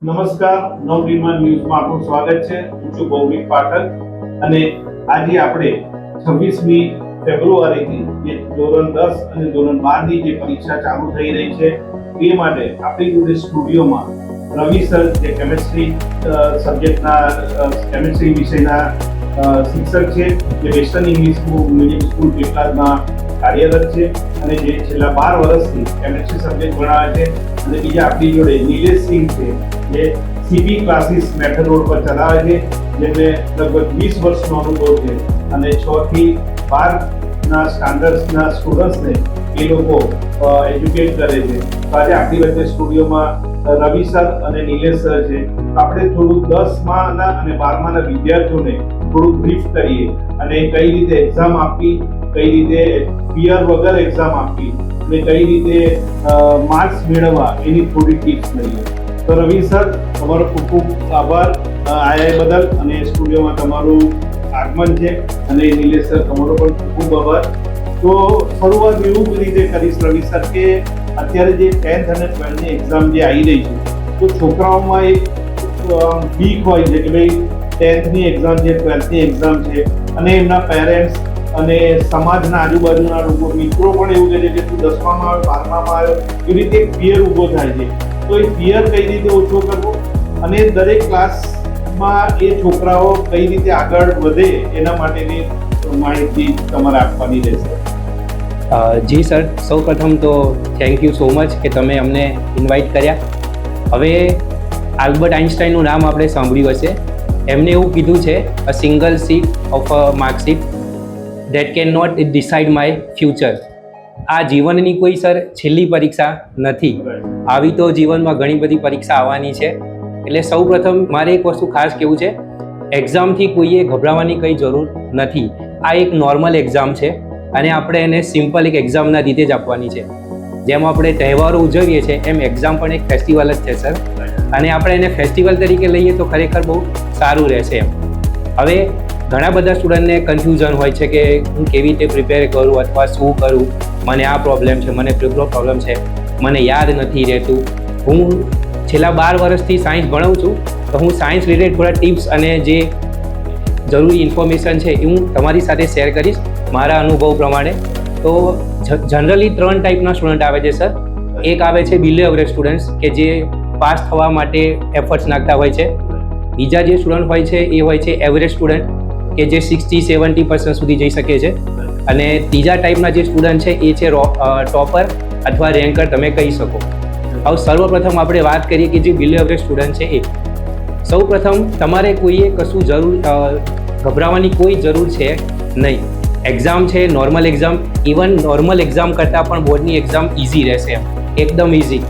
નમસ્કાર, નવનિર્માણ ન્યૂઝમાં આપનું સ્વાગત છે. હું છું ભૌમિક પાઠક અને આજે આપણે 26મી ફેબ્રુઆરીથી જે ધોરણ 10 અને ધોરણ 12ની જે પરીક્ષા ચાલુ થઈ રહી છે તે માટે આપણી જોડે સ્ટુડિયોમાં રવિ સર જે કેમેસ્ટ્રી વિષયના શિક્ષક છે, જે વેસ્ટર્ન ઇંગ્લિશ મીડિયમ સ્કૂલ પેટલાદમાં કાર્યરત છે અને જે છેલ્લા 12 વર્ષથી કેમેસ્ટ્રી સબ્જેક્ટ ભણાવે છે. અને બીજા આપણી જોડે નિલેશ સિંહ છે, જે સીપી ક્લાસીસ મેથડ રોડ પર ચલાવે છે, જેમને લગભગ 20 વર્ષનો અનુભવ છે અને 6 થી 12ના સ્ટાન્ડર્ડના સ્ટુડન્ટ્સને એ લોકો એજ્યુકેટ કરે છે. તો આજે આપણી વચ્ચે સ્ટુડિયોમાં રવિ સર અને નિલેશ સર છે. આપણે થોડું 10માના અને 12માના વિદ્યાર્થીઓને થોડું બ્રીફ કરીએ અને કઈ રીતે એક્ઝામ આપવી, કઈ રીતે ફિયર વગર એક્ઝામ આપવી અને કઈ રીતે માર્ક્સ મેળવવા એની થોડી ટિપ્સ લઈએ. તો રવિ સર, તમારો ખૂબ ખૂબ આભાર આયા બદલ અને સ્ટુડિયોમાં તમારું આગમન છે. અને નિલેશ સર, તમારો પણ ખૂબ ખૂબ આભાર. તો શરૂઆત એવું રીતે કરીશ રવિ સર કે અત્યારે જે 10th અને 12ની એક્ઝામ જે આવી રહી છે, તો છોકરાઓમાં એક બીક હોય છે કે ભાઈ 10thની એક્ઝામ છે, 12thની એક્ઝામ છે અને એમના પેરેન્ટ્સ અને સમાજના આજુબાજુના લોકો, મિત્રો પણ એવું કહે છે કે તું 10મામાં આવ્યો, 12મામાં આવ્યો, એવી રીતે એક ફિયર ઊભો થાય છે. તો એ ફિયર કઈ રીતે ઓછો કરવો અને દરેક ક્લાસમાં એ છોકરાઓ કઈ રીતે આગળ વધે એના માટેની માહિતી તમારે આપવાની રહેશે. જી સર, સૌ પ્રથમ તો થેન્ક યુ સો મચ કે તમે અમને ઇન્વાઇટ કર્યા. હવે આલ્બર્ટ આઇન્સ્ટાઈનનું નામ આપણે સાંભળ્યું હશે. એમને એવું કીધું છે, a single sheet of a marksheet that can not decide my future. આ જીવનની કોઈ સર છેલ્લી પરીક્ષા નથી. આવી તો જીવનમાં ઘણી બધી પરીક્ષા આવવાની છે. એટલે સૌ પ્રથમ મારે એક વસ્તુ ખાસ કહેવું છે, એક્ઝામથી કોઈએ ગભરાવાની કંઈ જરૂર નથી. આ એક નોર્મલ એક્ઝામ છે અને આપણે એને સિમ્પલ એક એક્ઝામના રીતે જ આપવાની છે. જેમ આપણે તહેવારો ઉજવીએ છીએ એમ એક્ઝામ પણ એક ફેસ્ટિવલ જ છે સર. અને આપણે એને ફેસ્ટિવલ તરીકે લઈએ તો ખરેખર બહુ સારું રહેશે એમ. હવે ઘણા બધા સ્ટુડન્ટને કન્ફ્યુઝન હોય છે કે હું કેવી રીતે પ્રિપેર કરું અથવા શું કરું, મને આ પ્રોબ્લેમ છે, મને પેલો પ્રોબ્લેમ છે, મને યાદ નથી રહેતું. હું છેલ્લા 12 વર્ષથી સાયન્સ ભણાવું છું, તો હું સાયન્સ રિલેટેડ થોડા ટિપ્સ અને જે જરૂરી ઇન્ફોર્મેશન છે એ હું તમારી સાથે શેર કરીશ મારા અનુભવ પ્રમાણે. તો જનરલી 3 ટાઈપના સ્ટુડન્ટ આવે છે સર. એક આવે છે બિલો એવરેજ સ્ટુડન્ટ્સ કે જે પાસ થવા માટે એફર્ટ્સ નાખતા હોય છે. બીજા જે સ્ટુડન્ટ હોય છે એ હોય છે એવરેજ સ્ટુડન્ટ કે જે 60-70% સુધી જઈ શકે છે. અને ત્રીજા ટાઈપના જે સ્ટુડન્ટ છે એ છે ટોપર અથવા રેન્કર, તમે કહી શકો. હવે સર્વપ્રથમ આપણે વાત કરીએ કે જે બિલો એવરેજ સ્ટુડન્ટ છે એ સૌ પ્રથમ તમારે કોઈએ કશું ગભરાવાની કોઈ જરૂર છે નહીં. એક્ઝામ છે normal exam, even normal exam કરતાં પણ બોર્ડની એક્ઝામ ઇઝી રહેશે એમ, એકદમ ઇઝી.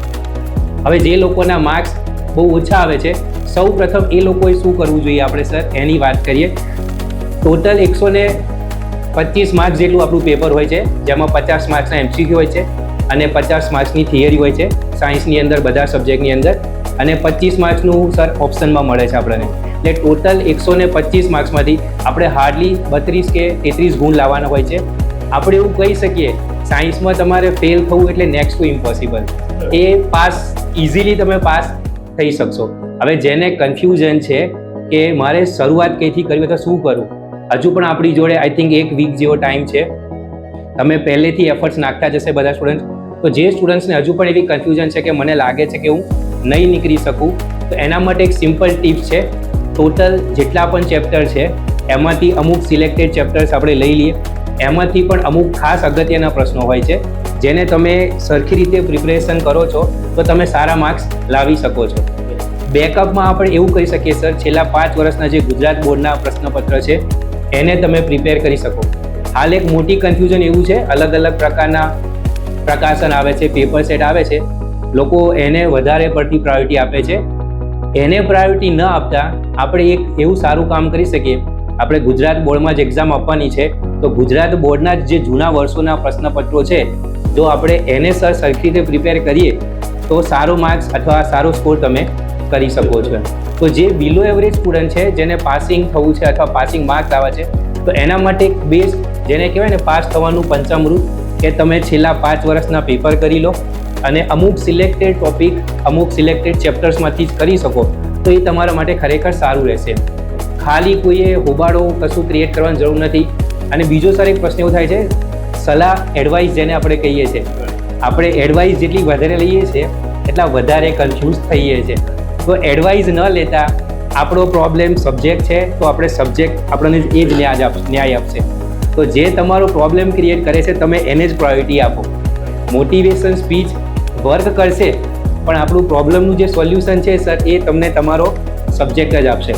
હવે જે લોકોના માર્ક્સ બહુ ઓછા આવે છે, સૌ પ્રથમ એ લોકોએ શું કરવું જોઈએ આપણે સર એની વાત કરીએ. ટોટલ 125 માર્ક્સ જેટલું આપણું પેપર હોય છે, જેમાં 50 માર્ક્સના એમસીક્યુ હોય છે અને 50 માર્ક્સની થિયરી હોય છે સાયન્સની અંદર, બધા સબ્જેક્ટની અંદર, અને 25 માર્ક્સનું સર ઓપ્શનમાં મળે છે આપણને. એટલે ટોટલ 125 માર્ક્સમાંથી આપણે હાર્ડલી 32 કે 33 ગુણ લાવવાના હોય છે. આપણે એવું કહી શકીએ સાયન્સમાં તમારે ફેલ થવું એટલે next to impossible. A pass easily તમે પાસ થઈ શકશો. હવે જેને કન્ફ્યુઝન છે કે મારે શરૂઆત કઈથી કરવી તો શું કરું, હજુ પણ આપણી જોડે આઈ થિંક 1 વીક જેવો ટાઈમ છે. તમે પહેલેથી એફર્ટ્સ નાખતા જશે બધા સ્ટુડન્ટ. તો જે સ્ટુડન્ટ્સને હજુ પણ એવી કન્ફ્યુઝન છે કે મને લાગે છે કે હું નહીં નીકળી શકું, તો એના માટે એક સિમ્પલ ટિપ્સ છે. ટોટલ જેટલા પણ ચેપ્ટર છે એમાંથી અમુક સિલેક્ટેડ ચેપ્ટર્સ આપણે લઈ લઈએ. એમાંથી પણ અમુક ખાસ અગત્યના પ્રશ્નો હોય છે જેને તમે સરખી રીતે પ્રિપરેશન કરો છો તો તમે સારા માર્ક્સ લાવી શકો છો. બેકઅપમાં આપણે એવું કહી શકીએ સર, છેલ્લા 5 વર્ષના જે ગુજરાત બોર્ડના પ્રશ્નપત્ર છે એને તમે પ્રિપેર કરી શકો. હાલ એક મોટી કન્ફ્યુઝન એવું છે, અલગ અલગ પ્રકારના પ્રકાશન આવે છે, પેપર સેટ આવે છે, લોકો એને વધારે પડતી પ્રાયોરિટી આપે છે. એને પ્રાયોરિટી ન આપતા આપણે એક એવું સારું કામ કરી શકીએ. આપણે ગુજરાત બોર્ડમાં જ એક્ઝામ આપવાની છે, તો ગુજરાત બોર્ડના જે જૂના વર્ષોના પ્રશ્નપત્રો છે, જો આપણે એને સર સરખી રીતે પ્રિપેર કરીએ તો સારો માર્ક્સ અથવા સારો સ્કોર તમે કરી શકો છો. તો જે બિલો એવરેજ સ્ટુડન્ટ છે, જેને પાસિંગ થવું છે અથવા પાસિંગ માર્ક્સ આવે છે, તો એના માટે એક બેસ્ટ જેને કહેવાય ને પાસ થવાનું પંચામૃત, કે તમે છેલ્લા 5 વર્ષના પેપર કરી લો અને અમુક સિલેક્ટેડ ટોપિક અમુક સિલેક્ટેડ ચેપ્ટર્સમાંથી જ કરી શકો તો એ તમારા માટે ખરેખર સારું રહેશે. ખાલી કોઈએ હોબાળો કશું ક્રિએટ કરવાની જરૂર નથી. અને બીજો સર એક પ્રશ્ન એવો થાય છે, સલાહ એડવાઇસ જેને આપણે કહીએ છીએ, આપણે એડવાઇસ જેટલી વધારે લઈએ છીએ એટલા વધારે કન્ફ્યુઝ થઈએ છીએ. તો એડવાઇસ ન લેતા આપણો પ્રોબ્લેમ સબ્જેક્ટ છે તો આપણે સબ્જેક્ટ આપણને એ જ ન્યાય આપશે. તો જે તમારો પ્રોબ્લેમ ક્રિએટ કરે છે તમે એને જ પ્રાયોરિટી આપો. મોટિવેશન સ્પીચ વર્ક કરશે પણ આપણું પ્રોબ્લેમનું જે સોલ્યુશન છે સર એ તમને તમારો સબ્જેક્ટ જ આપશે.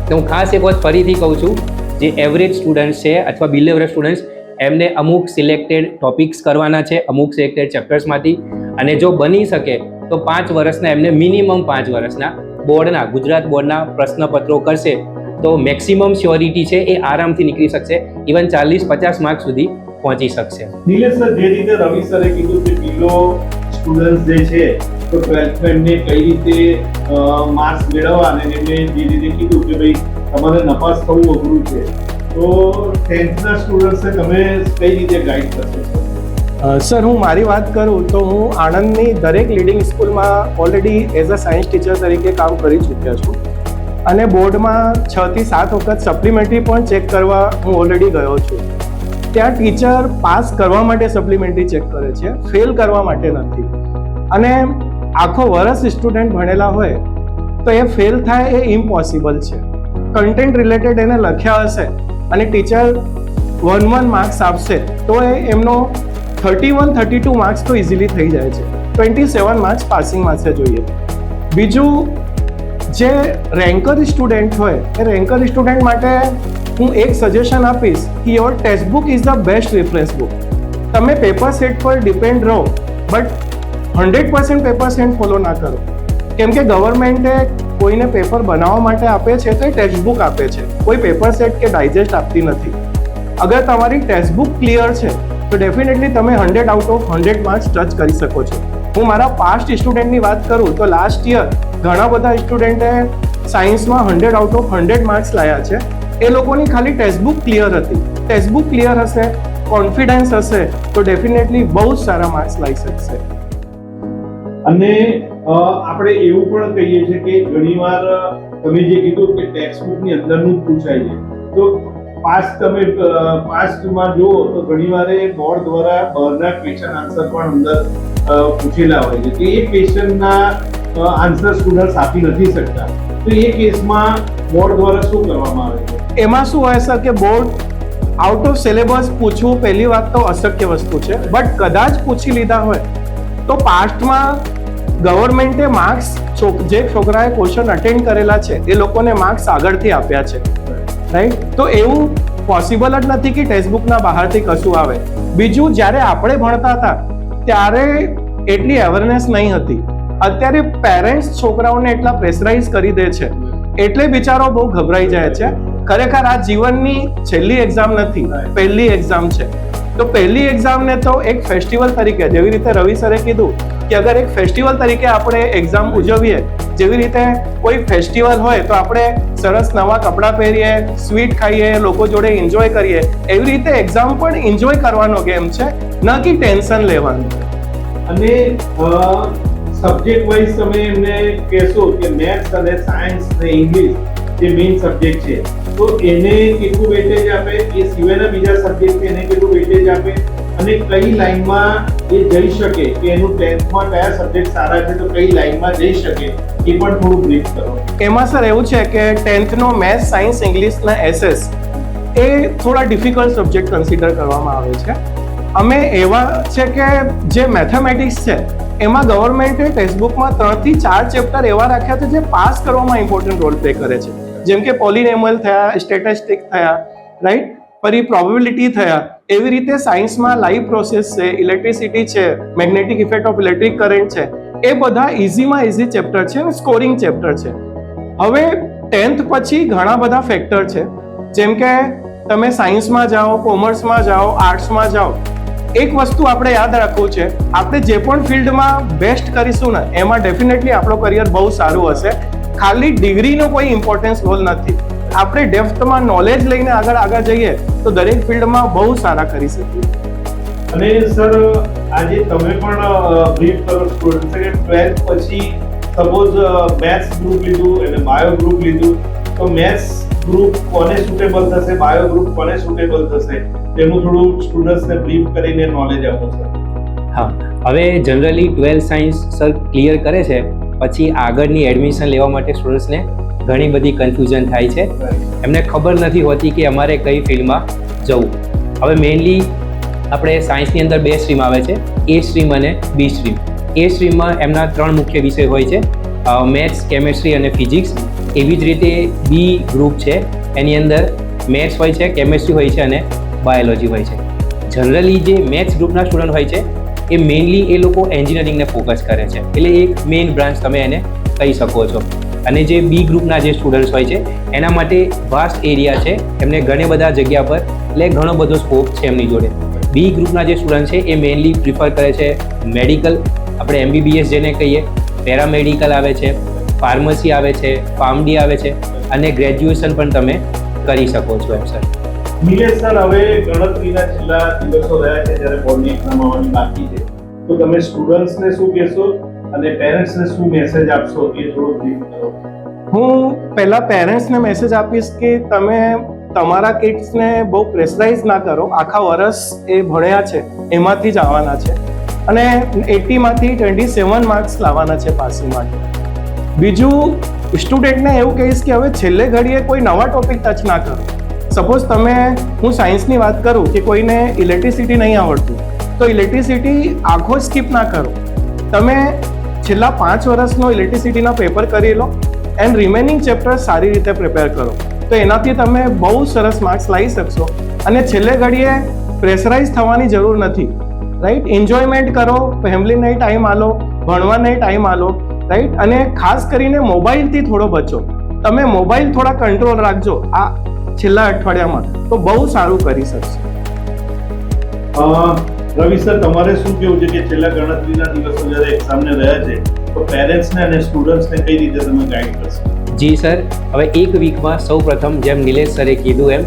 તો હું ખાસ એક વખત ફરીથી કહું છું, જે એવરેજ સ્ટુડન્ટ્સ છે અથવા બિલો એવરેજ સ્ટુડન્ટ્સ એમને અમુક સિલેક્ટેડ ટોપિક્સ કરવાના છે અમુક સિલેક્ટેડ ચેપ્ટર્સમાંથી. અને જો બની શકે તો 5 વર્ષના એમને મિનિમમ 5 વર્ષના બોર્ડના ગુજરાત બોર્ડના પ્રશ્નપત્રો કરશે તો મેક્સિમમ શ્યોરિટી છે એ આરામથી નીકળી શકશે. ઇવન 40-50 માર્ક સુધી પહોંચી શકશે. નિલેશ સર, જે રીતે રવિ સરે કીધું કે બિલો સ્ટુડન્ટ્સ જે છે તો 12th એમને કઈ રીતે માર્ક્સ મેળવવા અને એમને જે રીતે કીધું કે ભાઈ તમારે નપાસ થવું અઘરું છે, તો 10th ના સ્ટુડન્ટ્સને તમે કઈ રીતે ગાઈડ કરશો? સર, હું મારી વાત કરું તો હું આણંદની દરેક લીડિંગ સ્કૂલમાં already as a science teacher તરીકે કામ કરી ચૂક્યા છું અને બોર્ડમાં 6 થી 7 વખત સપ્લિમેન્ટરી પણ ચેક કરવા હું ઓલરેડી ગયો છું. ત્યાં ટીચર પાસ કરવા માટે સપ્લિમેન્ટરી ચેક કરે છે, ફેલ કરવા માટે નથી. અને આખો વર્ષ સ્ટુડન્ટ ભણેલા હોય તો એ ફેલ થાય એ ઇમ્પોસિબલ છે. કન્ટેન્ટ રિલેટેડ એને લખ્યા હશે અને ટીચર 1 માર્ક્સ આપશે તો એમનો 31-32 માર્ક્સ તો ઇઝીલી થઈ જાય છે. 27 માર્ક્સ પાસિંગમાં છે જોઈએ. બીજું, જે રેન્કર સ્ટુડન્ટ હોય એ રેન્કર સ્ટુડન્ટ માટે હું એક સજેશન આપીશ કે your text book is the best reference book. તમે પેપર સેટ પર ડિપેન્ડ રહો બટ 100% પેપર સેટ ફોલો ના કરો, કેમ કે ગવર્મેન્ટે કોઈને પેપર બનાવવા માટે આપે છે તો એ ટેક્સ્ટ બુક આપે છે, કોઈ પેપર સેટ કે ડાયજેસ્ટ આપતી નથી. અગર તમારી ટેક્સ્ટ બુક ક્લિયર છે તો ડેફિનેટલી તમે 100 આઉટ ઓફ 100 માર્ક્સ ટચ કરી શકો છો. હું મારા પાસ્ટ સ્ટુડન્ટની વાત કરું તો લાસ્ટ યર ઘણા બધા સ્ટુડન્ટે સાયન્સમાં 100 આઉટ ઓફ 100 માર્ક્સ લાવ્યા છે. એ લોકોની ખાલી ટેક્સ્ટ બુક ક્લિયર હતી. ટેક્સ્ટ બુક ક્લિયર હશે, કોન્ફિડન્સ હશે તો ડેફિનેટલી બહુ જ સારા માર્ક્સ લાવી શકશે. અને આપણે એવું પણ કહીએ છીએ કે ઘણીવાર તમે જે કીધું કે ટેક્સ્ટ બુકની અંદરનું પૂછાય છે, તો તમે પાસ્ટમાં જુઓ તો ઘણીવાર બોર્ડ દ્વારા બહારના ક્વેશ્ચન આન્સર પણ અંદર પૂછેલા હોય છે કે એ ક્વેશ્ચનના આન્સર સ્ટુડન્ટ્સ આપી નથી શકતા. તો એ કેસમાં બોર્ડ દ્વારા શું કરવામાં આવે છે? એમાં શું હોય સર કે બોર્ડ આઉટ ઓફ સિલેબસ પૂછવું પહેલી વાત તો અશક્ય વસ્તુ છે, બટ કદાચ પૂછી લીધા હોય તો પાસ્ટમાં ગવર્મેન્ટે માર્ક્સ જે છોકરાએ ક્વેશ્ચન અટેન્ડ કરેલા છે એ લોકોને માર્ક્સ આગળથી આપ્યા છે, રાઈટ? તો એવું પોસિબલ જ નથી કે ટેક્સ્ટબુકના બહારથી કશું આવે. બીજું, જ્યારે આપણે ભણતા હતા ત્યારે એટલી અવેરનેસ નહીં હતી. અત્યારે પેરેન્ટ્સ છોકરાઓને એટલા પ્રેશરાઇઝ કરી દે છે એટલે બિચારો બહુ ગભરાઈ જાય છે. ખરેખર આ જીવનની છેલ્લી એક્ઝામ નથી, પહેલી એક્ઝામ છે. તો પહેલી એક્ઝામને તો એક ફેસ્ટિવલ તરીકે, જેવી રીતે રવિ સરે કીધું કે અગર એક ફેસ્ટિવલ તરીકે આપણે એક્ઝામ ઉજવીએ, જેવી રીતે કોઈ ફેસ્ટિવલ હોય તો આપણે સરસ નવા કપડાં પહેરીએ, સ્વીટ ખાઈએ, લોકો જોડે એન્જોય કરીએ, એવી રીતે એક્ઝામ પણ એન્જોય કરવાનો ગેમ છે, ન કે ટેન્શન લેવાનું. અને સબ્જેક્ટ વાઇઝ તમે એમને કહેશો કે મેથ્સ અને સાયન્સ અને ઇંગ્લિશ જે મેઇન સબ્જેક્ટ છે તો એને કેટલું વેટેજ આપે, એ સિવાયના બીજા સબ્જેક્ટ એને કેટલું વેટેજ આપે, અને કઈ લાઈનમાં એ જઈ શકે કે એનું 10thમાં કયા સબ્જેક્ટ સારા છે તો કઈ લાઈનમાં જઈ શકે એ પણ થોડું બ્રીફ કરો. એમાં સર એવું છે કે 10thનો મેથ્સ, સાયન્સ, ઇંગ્લિશના એસએસ એ થોડા ડિફિકલ્ટ સબ્જેક્ટ કન્સિડર કરવામાં આવે છે. અમે એવા છે કે જે મેથેમેટિક્સ છે એમાં ગવર્મેન્ટે ટેક્સ્ટબુકમાં 3 થી 4 ચેપ્ટર એવા રાખ્યા છે જે પાસ કરવામાં ઇમ્પોર્ટન્ટ રોલ પ્લે કરે છે, જેમ કે પોલિનોમિયલ થયા, સ્ટેટિસ્ટિક થયા, રાઈટ? પછી પ્રોબેબિલિટી થયા. એવી રીતે સાયન્સમાં લાઈવ પ્રોસેસ છે, ઇલેક્ટ્રિસિટી છે, magnetic effect of electric current છે, એ બધા ઇઝીમાં ઇઝી ચેપ્ટર છે અને સ્કોરિંગ ચેપ્ટર છે. હવે 10th પછી ઘણા બધા ફેક્ટર છે, જેમ કે તમે સાયન્સમાં જાઓ, કોમર્સમાં જાઓ, આર્ટ્સમાં જાઓ, એક વસ્તુ આપણે યાદ રાખવું છે, આપણે જે પણ ફિલ્ડમાં બેસ્ટ કરીશું ને એમાં ડેફિનેટલી આપણો કરિયર બહુ સારું હશે. ખાલી ડિગ્રીનો કોઈ ઇમ્પોર્ટન્સ રોલ નથી. આપણે ડેપ્થમાં નોલેજ લઈને આગળ જઈએ તો દરેક ફિલ્ડમાં બહુ સારા કરી શકીએ. અને સર આજે તમે પણ બ્રીફ કરો સ્ટુડન્ટ કે 12th પછી સપોઝ મેથ્સ ગ્રુપ લીધું અને બાયો ગ્રુપ લીધું, તો મેથ્સ ગ્રુપ કોને સુટેબલ થશે, બાયો ગ્રુપ કોને સુટેબલ થશે, તેનું થોડું સ્ટુડન્ટ્સને બ્રીફ કરીને નોલેજ આપો સર. હા, હવે generally 12th science sir clear કરે છે પછી આગળની એડમિશન લેવા માટે સ્ટુડન્ટ્સને ઘણી બધી કન્ફ્યુઝન થાય છે. એમને ખબર નથી હોતી કે અમારે કઈ ફિલ્ડમાં જવું. હવે મેઇનલી આપણે સાયન્સની અંદર 2 સ્ટ્રીમ આવે છે, એ સ્ટ્રીમ અને બી સ્ટ્રીમ. એ સ્ટ્રીમમાં એમના 3 મુખ્ય વિષય હોય છે, મેથ્સ, કેમેસ્ટ્રી અને ફિઝિક્સ. એવી જ રીતે બી ગ્રુપ છે, એની અંદર મેથ્સ હોય છે, કેમેસ્ટ્રી હોય છે અને બાયોલોજી હોય છે. જનરલી જે મેથ્સ ગ્રુપના સ્ટુડન્ટ હોય છે એ મેઇનલી એ લોકો એન્જિનિયરિંગને ફોકસ કરે છે, એટલે એક મેઇન બ્રાન્ચ તમે એને કહી શકો છો. અને જે બી ગ્રુપના જે સ્ટુડન્ટ્સ હોય છે એના માટે વાસ્ટ એરિયા છે, એમને ઘણી બધા જગ્યા પર એટલે ઘણો બધો સ્કોપ છે એમની જોડે. બી ગ્રુપના જે સ્ટુડન્ટ છે એ મેઇનલી પ્રિફર કરે છે મેડિકલ, આપણે MBBS જેને કહીએ, પેરામેડિકલ આવે છે, ફાર્મસી આવે છે, ફાર્મડી આવે છે અને ગ્રેજ્યુએશન પણ તમે કરી શકો છો એમ સર. નિલેશ સર, હવે ગણતરીના છેલ્લા દિવસો રહ્યા છે જ્યારે બોર્ડની એક્ઝામ આવવાની બાકી છે, તો તમે સ્ટુડન્ટ્સને શું કહેશો અને પેરેન્ટ્સને શું મેસેજ આપશો એ થોડું બ્રીફ કરો. હું પહેલા પેરેન્ટ્સને મેસેજ આપીશ કે તમે તમારા કિડ્સને બહુ પ્રેશરાઇઝ ના કરો. આખા વર્ષ એ ભણ્યા છે એમાંથી જ આવવાના છે અને 80માંથી 27 માર્ક્સ લાવવાના છે પાસિંગ માટે. બીજું, સ્ટુડન્ટને એવું કહીશ કે હવે છેલ્લે ઘડીએ કોઈ નવા ટોપિક ટચ ના કરો. સપોઝ હું સાયન્સની વાત કરું કે કોઈને ઇલેક્ટ્રિસિટી નહીં આવડતું, તો ઇલેક્ટ્રિસિટી આખો સ્કીપ ના કરો. તમે છેલ્લા 5 વર્ષનો ઇલેક્ટ્રિસિટીના પેપર કરી લો એન્ડ રિમેનિંગ ચેપ્ટર સારી રીતે પ્રિપેર કરો, તો એનાથી તમે બહુ સરસ માર્ક્સ લાવી શકશો. અને છેલ્લે ઘડીએ પ્રેશરાઇઝ થવાની જરૂર નથી, રાઈટ? એન્જોયમેન્ટ કરો, ફેમિલીને ટાઈમ આલો, ભણવાને ટાઈમ આલો, રાઈટ? અને ખાસ કરીને મોબાઈલથી થોડો બચો. તમે મોબાઈલ થોડા કંટ્રોલ રાખજો આ છેલ્લા અઠવાડિયામાં, તો બહુ સારું કરી શકશો. રવિ સર, તમારે શું કેવું છે કે છેલ્લા ગણતરીના દિવસો જ્યારે એક્ઝામને રહ્યા છે તો પેરેન્ટ્સને અને સ્ટુડન્ટ્સને કઈ રીતે તમે ગાઈડ કરશો? જી સર, હવે એક વીકમાં સૌ પ્રથમ જેમ નિલેશ સરે કીધું એમ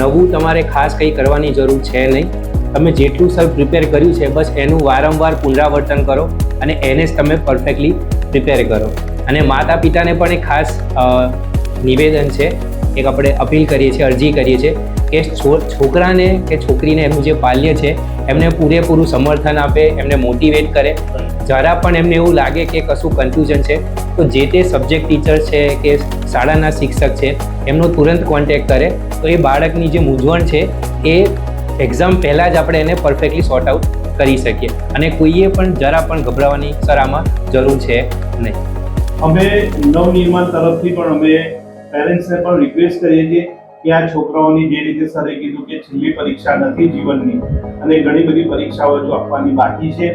નવું તમારે ખાસ કંઈ કરવાની જરૂર છે નહીં. તમે જેટલું સર પ્રિપેર કર્યું છે બસ એનું વારંવાર પુનરાવર્તન કરો અને એને જ તમે પરફેક્ટલી પ્રિપેર કરો. અને માતા પિતાને પણ એક ખાસ નિવેદન છે, એક આપણે અપીલ કરીએ છીએ, અરજી કરીએ છીએ કે છોકરાને કે છોકરીને એમનું જે બાલ્ય છે એમને પૂરેપૂરું સમર્થન આપે, એમને મોટિવેટ કરે. જરા પણ એમને એવું લાગે કે કશું કન્ફ્યુઝન છે તો જે તે સબ્જેક્ટ ટીચર છે કે શાળાના શિક્ષક છે એમનો તુરંત કોન્ટેક્ટ કરે, તો એ બાળકની જે મૂંઝવણ છે એ એક્ઝામ પહેલાં જ આપણે એને પરફેક્ટલી સોર્ટ આઉટ કરી શકીએ. અને કોઈએ પણ જરા પણ ગભરાવાની સર આમાં જરૂર છે નહીં. અમે નવનિર્માણ તરફથી પણ અમે પેરેન્ટ્સને પણ રિક્વેસ્ટ કરીએ છીએ કે આ છોકરાઓની જે રીતે સરે કીધું કે છેલ્લી પરીક્ષા નથી જીવનની અને ઘણી બધી પરીક્ષાઓ જો આપવાની બાકી છે,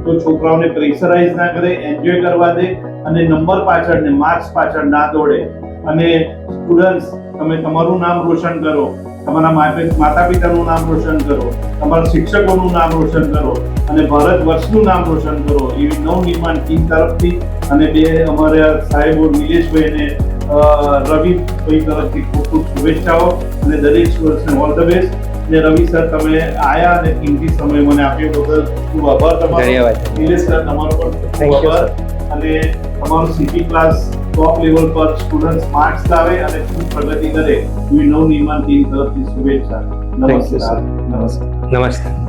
તો છોકરાઓને પ્રેશરાઇઝ ના કરે, એન્જોય કરવા દે અને નંબર પાછળ ને માર્ક્સ પાછળ ના દોડે. અને સ્ટુડન્ટ્સ, તમે તમારું નામ રોશન કરો, તમારા માતા પિતાનું નામ રોશન કરો, તમારા શિક્ષકોનું નામ રોશન કરો અને ભારત વર્ષનું નામ રોશન કરો, એવી નવનિર્માણ ટીમ તરફથી અને બે અમારા સાહેબો નિલેશભાઈ અને રવિભાઈ તરફથી ખૂબ ખૂબ શુભેચ્છાઓ અને દરેક સ્ટુડન્ટ્સને ઓલ ધ બેસ્ટ. અને રવિ સર, તમે આયા અને કિંમતી સમય મને આપ્યો બદલ ખૂબ આભાર તમારો. ધન્યવાદ. નિલેશ સર, તમારો પણ ખૂબ આભાર. અને તમારું સીપી ક્લાસ ટોપ લેવલ પર સ્ટુડન્ટ્સ માર્ક્સ લાવે અને ખૂબ પ્રગતિ કરે એવી નવનિર્માણ ટીમ તરફથી શુભેચ્છા. નમસ્કાર. નમસ્કાર.